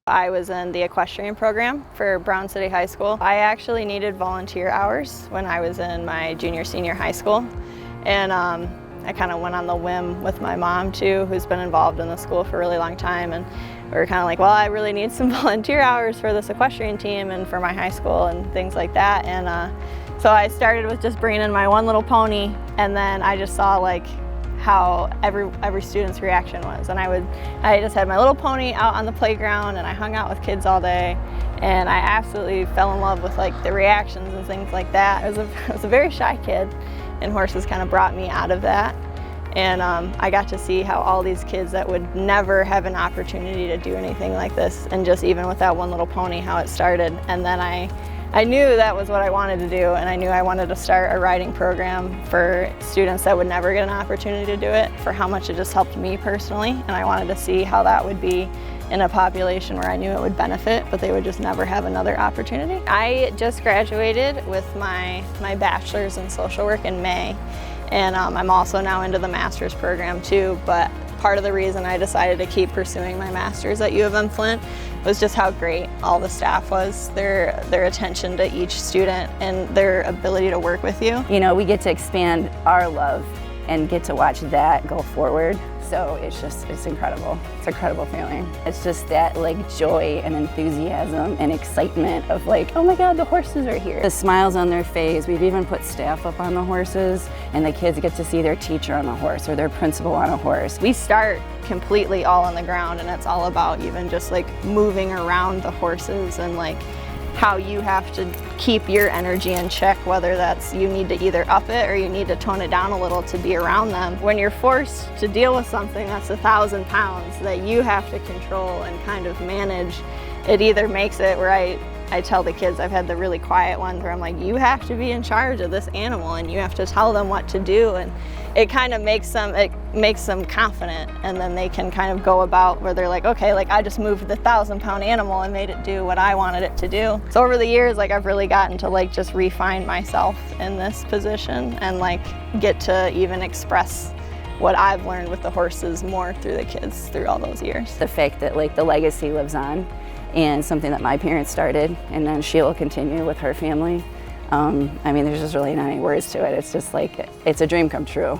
I was in the equestrian program for Brown City High School. I actually needed volunteer hours when I was in my senior high school. And I kind of went on the whim with my mom too, who's been involved in the school for a really long time. And we were kind of like, well, I really need some volunteer hours for this equestrian team and for my high school and things like that. And so I started with just bringing in my one little pony, and then I just saw like how every student's reaction was. And I just had my little pony out on the playground and I hung out with kids all day, and I absolutely fell in love with like the reactions and things like that. I was a very shy kid, and horses kind of brought me out of that. And I got to see how all these kids that would never have an opportunity to do anything like this, and just even with that one little pony, how it started. And then I knew that was what I wanted to do, and I knew I wanted to start a riding program for students that would never get an opportunity to do it, for how much it just helped me personally. And I wanted to see how that would be in a population where I knew it would benefit, but they would just never have another opportunity. I just graduated with my bachelor's in social work in May, and I'm also now into the master's program too. But part of the reason I decided to keep pursuing my master's at UM-Flint was just how great all the staff was, their attention to each student and their ability to work with you. You know, we get to expand our love and get to watch that go forward. So it's incredible. It's an incredible feeling. It's just that like joy and enthusiasm and excitement of like, oh my God, the horses are here. The smiles on their face. We've even put staff up on the horses, and the kids get to see their teacher on a horse or their principal on a horse. We start completely all on the ground, and it's all about even just like moving around the horses and like how you have to keep your energy in check, whether that's you need to either up it or you need to tone it down a little to be around them. When you're forced to deal with something that's 1,000 pounds that you have to control and kind of manage, it either makes it where I tell the kids, I've had the really quiet ones where I'm like, you have to be in charge of this animal and you have to tell them what to do, and it kind of makes them confident, and then they can kind of go about where they're like, okay, like I just moved the 1,000-pound animal and made it do what I wanted it to do. So over the years, like I've really gotten to like just refine myself in this position and like get to even express what I've learned with the horses more through the kids through all those years. The fact that like the legacy lives on, and something that my parents started, and then she will continue with her family. I mean, there's just really not any words to it. It's just like, it's a dream come true.